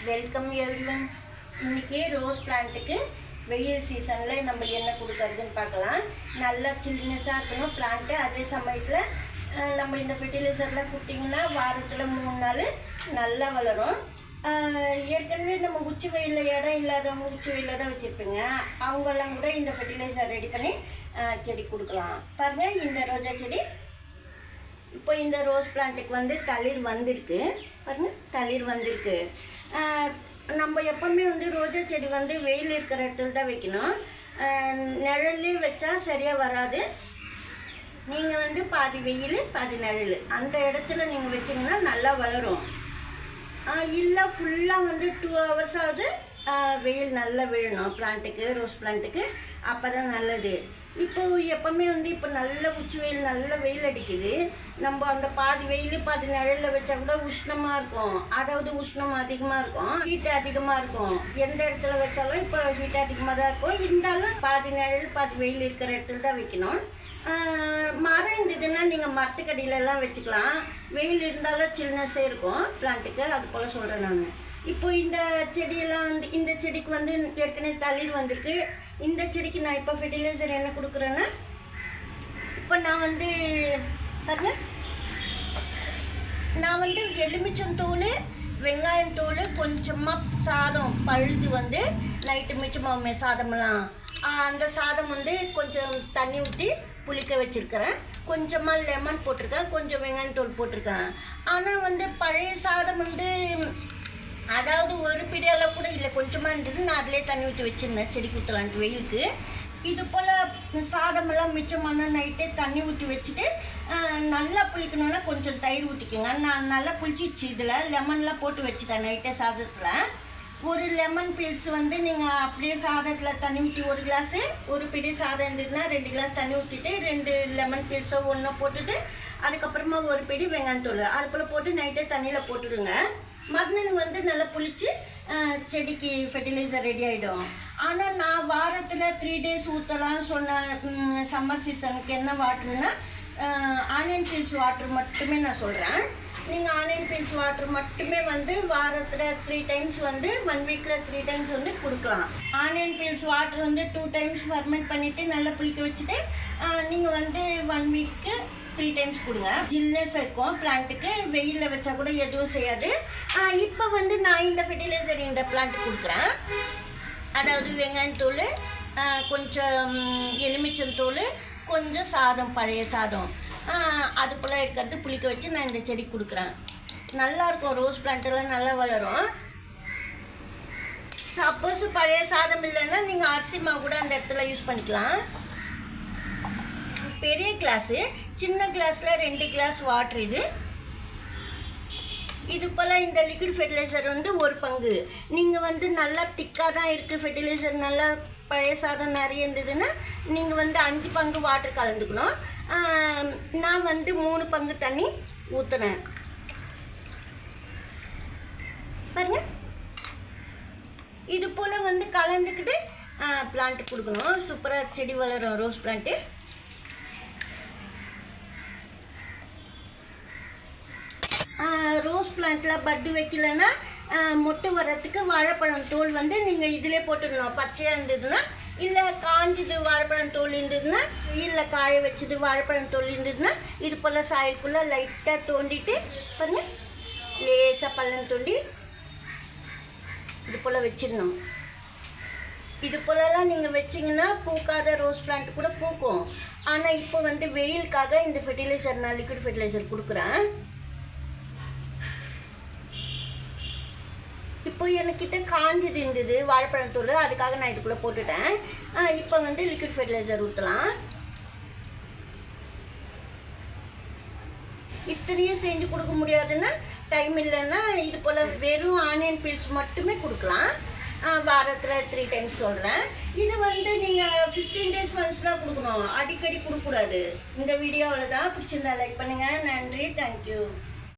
Welcome everyone. இன்றைக்கி rose பிளான்ட்டுக்கு வெயில் சீசனில் நம்ம என்ன கொடுக்கறதுன்னு பார்க்கலாம். நல்லா சில்னஸாக இருக்கணும் பிளான்ட்டு. அதே சமயத்தில் நம்ம இந்த ஃபெர்டிலைசர்லாம் கொடுத்திங்கன்னா வாரத்தில் 3 நாள் நல்லா வளரும். ஏற்கனவே நம்ம உச்சி வெயிலில் இடம் இல்லாதவங்க உச்சி வெயிலில் தான் வச்சுருப்பீங்க. அவங்கெல்லாம் கூட இந்த ஃபெர்டிலைசர் ரெடி பண்ணி செடி கொடுக்கலாம். பாருங்கள், இந்த ரோஜா செடி இப்போ இந்த ரோஸ் பிளான்ட்டுக்கு வந்து தளிர் வந்திருக்கு. பாருங்கள், தளிர் வந்திருக்கு. நம்ம எப்போவுமே வந்து ரோஜா செடி வந்து வெயில் இருக்கிற இடத்துல தான் வைக்கணும். நிழல்லே வச்சா சரியாக வராது. நீங்கள் வந்து பாதி வெயில் பாதி நிழல் அந்த இடத்துல நீங்கள் வச்சிங்கன்னா நல்லா வளரும். இல்லை ஃபுல்லாக வந்து 2 ஹவர்ஸாவது வெயில் நல்லா விழணும் பிளான்ட்டுக்கு, ரோஸ் பிளான்ட்டுக்கு. அப்போ தான் நல்லது. இப்போ எப்போவுமே வந்து இப்போ நல்ல உச்சி வெயில் நல்ல வெயில் அடிக்குது. நம்ம அந்த பாதி வெயில் பாதி நிழலில் வச்சா கூட உஷ்ணமாக இருக்கும். அதாவது உஷ்ணம் அதிகமாக இருக்கும், ஹீட்டு அதிகமாக இருக்கும். எந்த இடத்துல வச்சாலும் இப்போ ஹீட் அதிகமாக தான் இருக்கும். இருந்தாலும் பாதி நிழல் பாதி வெயில் இருக்கிற இடத்துல தான் வைக்கணும். மரம் இருந்ததுன்னா நீங்கள் மரத்துக்கடியிலலாம் வச்சுக்கலாம். வெயில் இருந்தாலும் சில்னஸே இருக்கும் பிளான்ட்டுக்கு. அது போல் சொல்கிறேன் நான். இப்போ இந்த செடியெல்லாம் வந்து இந்த செடிக்கு வந்து ஏற்கனவே தளிர் வந்திருக்கு. இந்த செடிக்கு நான் இப்போ ஃபெர்டிலைசர் என்ன கொடுக்குறேன்னா, இப்போ நான் வந்து பாருங்க, நான் வந்து எலுமிச்சந்தூள், வெங்காயம் தூள், கொஞ்சமாக சாதம் பழுது வந்து நைட்டு மிச்சமாகுமே சாதமெல்லாம், அந்த சாதம் வந்து கொஞ்சம் தண்ணி ஊற்றி புளிக்க வச்சுருக்கிறேன். கொஞ்சமாக லெமன் போட்டிருக்கேன், கொஞ்சம் வெங்காயம் தூள் போட்டிருக்கேன். ஆனால் வந்து பழைய சாதம் வந்து அதாவது ஒரு பிடியெல்லாம் கூட இல்லை, கொஞ்சமாக இருந்தது. நான் அதிலே தண்ணி ஊற்றி வச்சுருந்தேன் செடி ஊற்றலான்ட்டு வெயிலுக்கு. இது போல் சாதமெல்லாம் மிச்சமான நைட்டே தண்ணி ஊற்றி வச்சுட்டு நல்லா புளிக்கணுன்னா கொஞ்சம் தயிர் ஊற்றிக்கோங்க. நான் நல்லா புளிச்சிச்சு. இதில் லெமன்லாம் போட்டு வச்சுட்டேன் நைட்டே சாதத்தில். ஒரு லெமன் பீல்ஸ் வந்து நீங்கள் அப்படியே சாதத்தில் தண்ணி ஊற்றி 1 கிளாஸு, ஒரு பிடி சாதம் இருந்ததுன்னா 2 கிளாஸ் தண்ணி ஊற்றிட்டு 2 லெமன் பீல்ஸோ ஒன்றா போட்டுட்டு அதுக்கப்புறமா ஒரு பிடி வெங்காயத்தூள் அது போல் போட்டு நைட்டே தண்ணியில் போட்டுடுங்க. மறுநாள் வந்து நல்லா புளிச்சு செடிக்கு ஃபெர்டிலைசர் ரெடி ஆகிடும். ஆனால் நான் வாரத்தில் 3 days ஊற்றலான்னு சொன்ன சம்மர் சீசனுக்கு என்ன வாட்டருன்னா ஆனியன் பீல்ஸ் வாட்டர் மட்டுமே நான் சொல்கிறேன். நீங்கள் ஆனியன் பீல்ஸ் வாட்டர் மட்டுமே வந்து வாரத்தில் 3 times வந்து 1 weekல் 3 times வந்து கொடுக்கலாம். ஆனியன் பீல்ஸ் வாட்டர் வந்து 2 times ஃபர்மெண்ட் பண்ணிவிட்டு நல்லா புளிக்க வச்சுட்டு நீங்கள் வந்து 1 week 3 times கொடுங்க. ஜில்னஸ் இருக்கும் பிளான்ட்டுக்கு. வெயிலில் வச்சா கூட எதுவும் செய்யாது. இப்போ வந்து நான் இந்த ஃபெர்டிலைசர் இந்த பிளான்ட்டுக்கு கொடுக்குறேன். அதாவது வெங்காயத்தூள், கொஞ்சம் எலுமிச்சந்தூள், கொஞ்சம் சாதம் பழைய சாதம் அது போல் இருக்கிறது புளிக்க வச்சு நான் இந்த செடி கொடுக்குறேன். நல்லாயிருக்கும். ரோஸ் பிளான்ட்டெல்லாம் நல்லா வளரும். சப்போஸ் பழைய சாதம் இல்லைன்னா நீங்கள் அரிசி மாவு கூட அந்த இடத்துல யூஸ் பண்ணிக்கலாம். பெரிய கிளாஸு, சின்ன கிளாஸில் 2 கிளாஸ் வாட்ரு. இது போல் இந்த லிக்விட் ஃபெர்டிலைசர் வந்து 1 பங்கு. நீங்கள் வந்து நல்லா திக்காக தான் இருக்குது ஃபெர்டிலைசர், நல்லா பழைய சாதம் நிறைய இருந்ததுன்னா நீங்கள் வந்து 5 பங்கு வாட்டர் கலந்துக்கணும். நான் வந்து 3 பங்கு தண்ணி ஊற்றுனேன். பாருங்கள், இது போல் வந்து கலந்துக்கிட்டு பிளான்ட்டு கொடுக்கணும். சூப்பராக செடி வளரும் ரோஸ் பிளான்ட்டு. ரோஸ் பிளான்ட்டில் பட்டு வைக்கலைன்னா மொட்டு வர்றதுக்கு வாழைப்பழம் தோல் வந்து நீங்கள் இதிலே போட்டுடணும். பச்சையாக இருந்ததுன்னா, இல்லை காஞ்சது வாழைப்பழம் தோல் இருந்ததுன்னா, இல்லை காய வச்சது வாழைப்பழம் தோல் இருந்ததுன்னா இது போல் சாயக்குள்ளே லைட்டாக தோண்டிட்டு பாருங்கள், லேசாக பள்ளம் தோண்டி இது போல் வச்சிடணும். இது போலலாம் நீங்கள் வச்சிங்கன்னா பூக்காத ரோஸ் பிளான்ட் கூட பூக்கும். ஆனால் இப்போ வந்து வெயிலுக்காக இந்த ஃபெர்டிலைசர் நான் லிக்விட் ஃபெர்டிலைசர் கொடுக்குறேன். இப்போ எனக்கிட்ட காஞ்சது இருந்தது வாழைப்பழத்தூள், அதுக்காக நான் இதுக்குள்ளே போட்டுட்டேன். இப்போ வந்து லிக்விட் ஃபெர்டிலைசர் ஊற்றலாம். இத்தனையும் செஞ்சு கொடுக்க முடியாதுன்னா, டைம் இல்லைன்னா இது போல் வெறும் ஆனியன் பீல்ஸ் மட்டுமே கொடுக்கலாம். வாரத்தில் 3 times சொல்கிறேன். இது வந்து நீங்கள் 15 days once தான் கொடுக்கணும், அடிக்கடி கொடுக்கக்கூடாது. இந்த வீடியோ அவ்வளோதான். பிடிச்சிருந்தா லைக் பண்ணுங்கள். நன்றி, தேங்க்யூ.